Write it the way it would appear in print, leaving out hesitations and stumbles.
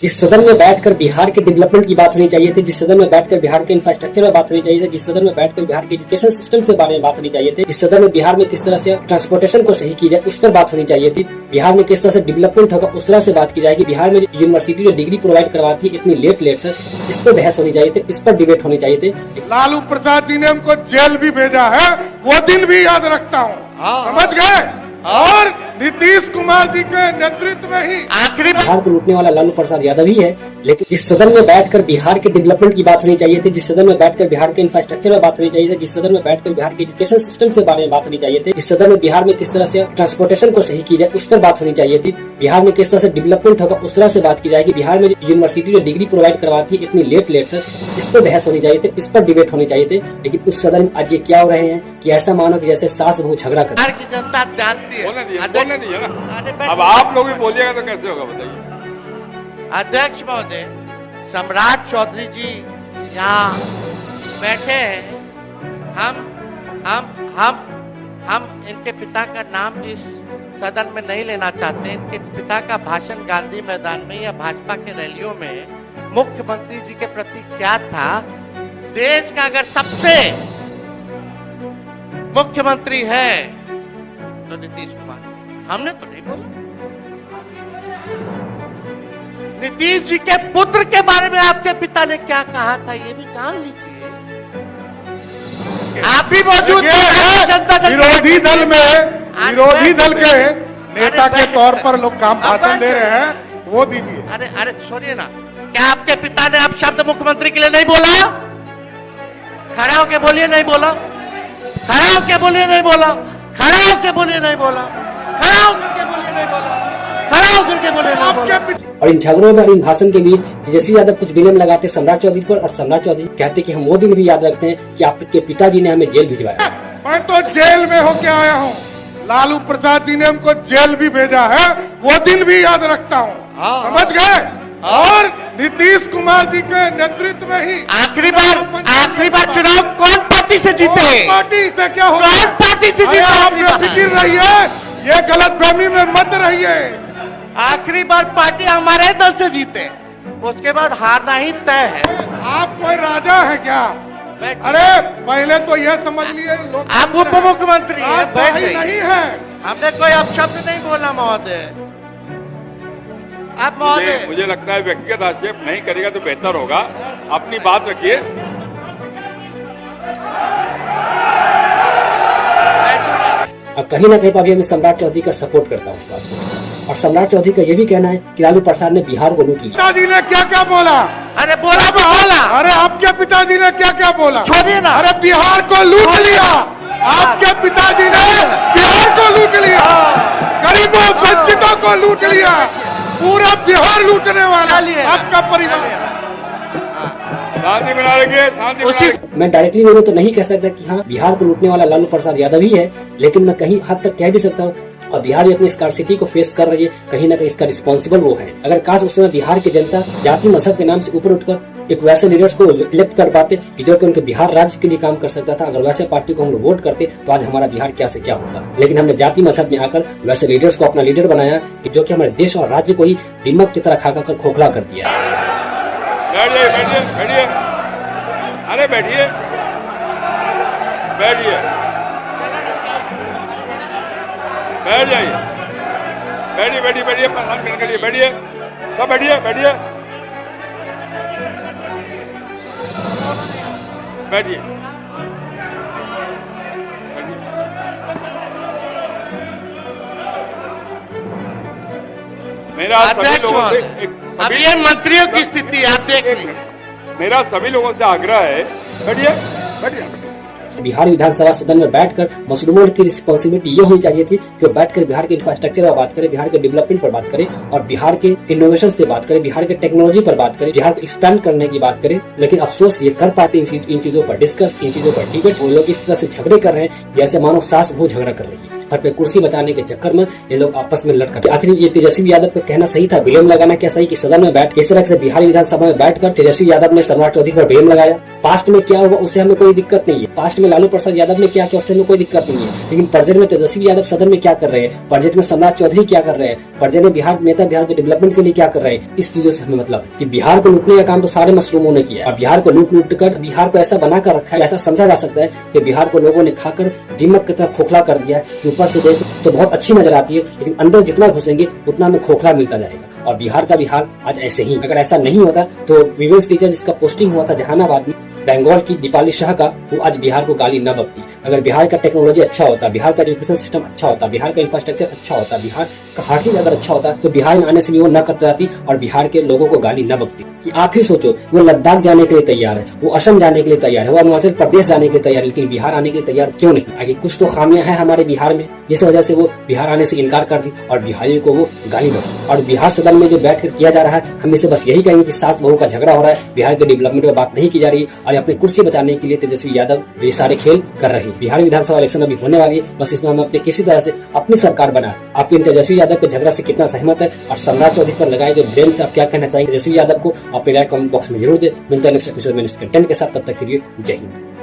जिस सदन में बैठकर बिहार के डेवलपमेंट की बात होनी चाहिए थी, जिस सदन में बैठकर बिहार के इंफ्रास्ट्रक्चर में बात होनी चाहिए थी, जिस सदन में बैठकर बिहार के एजुकेशन सिस्टम के बारे में बात होनी चाहिए थी, जिस सदन में बिहार में किस तरह से ट्रांसपोर्टेशन को सही की जाए उस पर बात होनी चाहिए थी, बिहार में किस तरह से डेवलपमेंट होगा उस तरह से बात की जाएगी, बिहार में यूनिवर्सिटी जो डिग्री प्रोवाइड करवाती है इतनी लेट से, इस पर बहस होनी चाहिए थी, इस पर डिबेट होनी चाहिए थी। लालू प्रसाद जी ने हमको जेल भी भेजा है, वो दिन भी याद रखता हूँ, समझ गए। और नीतीश कुमार जी के नेतृत्व में ही आखिरी बिहार को लूटने वाला लालू प्रसाद यादव ही है। लेकिन जिस सदन में बैठकर बिहार के डेवलपमेंट की बात होनी चाहिए थी, जिस सदन में बैठकर बिहार के इंफ्रास्ट्रक्चर में बात होनी चाहिए थी, जिस सदन में बैठकर बिहार के एजुकेशन सिस्टम के बारे में बात होनी चाहिए थी, जिस सदन में बिहार में किस तरह से ट्रांसपोर्टेशन को सही की जाए उस पर बात होनी चाहिए थी, बिहार में किस तरह से डेवलपमेंट होगा उस तरह से बात की जाएगी, बिहार में यूनिवर्सिटी जो डिग्री प्रोवाइड करवाती है इतनी लेट से, इस पर बहस होनी चाहिए थी, इस पर डिबेट होनी चाहिए थी। लेकिन उस सदन में आज ये क्या हो रहे हैं कि ऐसा मानो कि जैसे सास बहू झगड़ा कर। जनता जानती है अब आप लोग भी बोलिएगा तो कैसे होगा बताइए। अध्यक्ष महोदय, सम्राट चौधरी जी यहाँ बैठे हैं। हम इनके पिता का नाम इस सदन में नहीं लेना चाहते। इनके पिता का भाषण गांधी मैदान में या भाजपा के रैलियों में मुख्यमंत्री जी के प्रति क्या था। देश का अगर सबसे मुख्यमंत्री है तो नीतीश कुमार। हमने तो नहीं बोला। नीतीश जी के पुत्र के बारे में आपके पिता ने क्या कहा था ये भी जान लीजिए। आप भी मौजूद थे। विरोधी दल के नेता के तौर पर लोग काम भाषण दे रहे हैं, वो दीजिए। अरे सुनिए ना, क्या आपके पिता ने आप शब्द मुख्यमंत्री के लिए नहीं बोला? खड़ा होके बोलिए नहीं बोला, खड़ा होके बोलिए नहीं बोला, खड़ा होके बोलिए नहीं बोला, खड़ा होकर बोलिए नहीं बोला, खड़ा होकर के बोलिए नहीं बोला। और इन झगड़ों में और इन भाषण के बीच तेजस्वी यादव कुछ विलम्ब लगाते सम्राट चौधरी पर, और सम्राट चौधरी कहते कि हम वो दिन भी याद रखते हैं कि आपके पिताजी ने हमें जेल भिजवाया। मैं तो जेल में होके आया हूँ, लालू प्रसाद जी ने हमको जेल भी भेजा है, वो दिन भी याद रखता हूँ, समझ गए। और नीतीश कुमार जी के नेतृत्व में ही आखिरी बार चुनाव कौन पार्टी से जीते? पार्टी से क्या होगा? कौन पार्टी से जीते? आप फिक्र रहिए, ये गलतफहमी में मत रहिए। आखिरी बार पार्टी हमारे दल से जीते, उसके बाद हारना ही तय है। आप कोई राजा है क्या? अरे पहले तो यह समझ लिए लोग आप उप मुख्यमंत्री नहीं है। हमने कोई अपशब्द नहीं बोला महोदय। आप महोदय, मुझे लगता है व्यक्तिगत आक्षेप नहीं करेगा तो बेहतर होगा। अपनी बात रखिए। अब कहीं ना कहीं पर हमें सम्राट चौधरी का सपोर्ट करता हूँ इस बात को। और सम्राट चौधरी का ये भी कहना है कि लालू प्रसाद ने बिहार को लूट लिया। पिताजी ने क्या क्या बोला? अरे बोला। अरे आपके पिताजी ने क्या क्या बोला? छोड़िए ना। अरे बिहार को लूट लिया, आपके पिताजी ने बिहार को लूट लिया, गरीबों वंचितों को लूट लिया, पूरा बिहार लूटने वाला आपका परिवार। शांति बना रखिए। मैं डायरेक्टली वे तो नहीं कह सकता कि हाँ बिहार को लूटने वाला लालू प्रसाद यादव ही है, लेकिन मैं कहीं हद तक कह भी सकता हूँ और बिहार इतनी स्कार्सिटी को फेस कर रही है, कहीं ना कहीं इसका रिस्पॉन्सिबल वो है। अगर काश उस समय बिहार की जनता जाति मजहब के नाम से ऊपर उठकर एक वैसे लीडर्स को इलेक्ट कर पाते कि जो कि उनके बिहार राज्य के लिए काम कर सकता था, अगर वैसे पार्टी को हम लोग वोट करते तो आज हमारा बिहार क्या से क्या होता। लेकिन हमने जाति मजहब में आकर वैसे लीडर्स को अपना लीडर बनाया कि जो कि हमारे देश और राज्य को ही दिमाग की तरह खाकर खोखला कर दिया। बैठिए। अरे बैठिए। बैठ जाइए। बैठिए। 5 मिनट के लिए बैठिए। सब बैठिए। मेरा सभी लोगों से अब ये मंत्रियों की स्थिति आप देख रहे। मेरा सभी लोगों से आग्रह है, बैठिए। बिहार विधानसभा सदन में बैठकर मुसलमानों की रिस्पॉन्सिबिलिटी ये होनी चाहिए थी कि वो बैठकर बिहार के इंफ्रास्ट्रक्चर पर बात करें, बिहार के डेवलपमेंट पर बात करें और बिहार के इनोवेशन पे बात करें, बिहार के टेक्नोलॉजी पर बात करें, बिहार को एक्सपेंड करने की बात करें। लेकिन अफसोस ये कर पाते इन चीजों पर डिस्कस, इन चीजों पर डिबेट। वो लोग इस तरह से झगड़े कर रहे हैं जैसे मानो सास बहू झगड़ा कर रही है। अपने कुर्सी बचाने के चक्कर में ये लोग आपस में लड़ कर। आखिर ये तेजस्वी यादव का कहना सही था, विलम्ब लगाना क्या सही कि सदन में बैठ किस तरह से बिहार विधानसभा में बैठकर तेजस्वी यादव ने सम्राट चौधरी पर विलम्ब लगाया। पास्ट में क्या हुआ उससे हमें कोई दिक्कत नहीं है, पास्ट में लालू प्रसाद यादव ने क्या किया उससे हमें कोई दिक्कत नहीं है, लेकिन प्रेजेंट में तेजस्वी यादव सदन में क्या कर रहे हैं, प्रेजेंट में सम्राट चौधरी क्या कर रहे हैं, प्रेजेंट में बिहार नेता बिहार के डेवलपमेंट के लिए क्या कर रहे हैं, इस चीजों से हमें मतलब कि बिहार को लूटने का काम तो सारे मशरूमों ने किया और बिहार को लूट कर बिहार को ऐसा बना कर रखा है, ऐसा समझा जा सकता है कि बिहार को लोगों ने खाकर दीमक की तरह खोखला कर दिया है। ऊपर से देख तो बहुत अच्छी नजर आती है, लेकिन अंदर जितना घुसेंगे उतना हमें खोखला मिलता जाएगा। और बिहार का भी हाल आज ऐसे ही, अगर ऐसा नहीं होता तो विवेश टीचर जिसका पोस्टिंग हुआ था जहानाबाद में बंगाल की दीपाली शाह का, वो आज बिहार को गाली न बकती। अगर बिहार का टेक्नोलॉजी अच्छा होता, बिहार का एजुकेशन सिस्टम अच्छा होता, बिहार का इंफ्रास्ट्रक्चर अच्छा होता, बिहार का हर चीज अगर अच्छा होता तो बिहार में आने से भी वो न करती जाती और बिहार के लोगों को गाली न बकती। कि आप ही सोचो, वो लद्दाख जाने के लिए तैयार है, वो असम जाने के लिए तैयार है, वो अरुणाचल प्रदेश जाने के लिए तैयार है, लेकिन बिहार आने के लिए तैयार क्यों नहीं? आगे कुछ तो खामियां हैं हमारे बिहार में, जिस वजह से वो बिहार आने से इनकार कर दी और बिहारियों को वो गाली बकी। और बिहार सदन में जो बैठ कर किया जा रहा है, हम इसे बस यही कहेंगे कि सास बहू का झगड़ा हो रहा है, बिहार के डेवलपमेंट में बात नहीं की जा रही और अपनी कुर्सी बचाने के लिए तेजस्वी यादव ये सारे खेल कर रहे हैं। बिहार विधानसभा इलेक्शन अभी होने वाली है, बस इसमें हम अपने किसी तरह से अपनी सरकार बना। आप इन तेजस्वी यादव के झगड़ा से कितना सहमत है और सम्राट चौधरी पर लगाए जो ब्लेम से आप क्या कहना चाहिए तेजस्वी यादव को, अपने राय कमेंट बॉक्स में जरूर दे। मिलते हैं नेक्स्ट एपिसोड में नेक्स्ट कंटेंट के साथ, तब तक के लिए जय हिंद।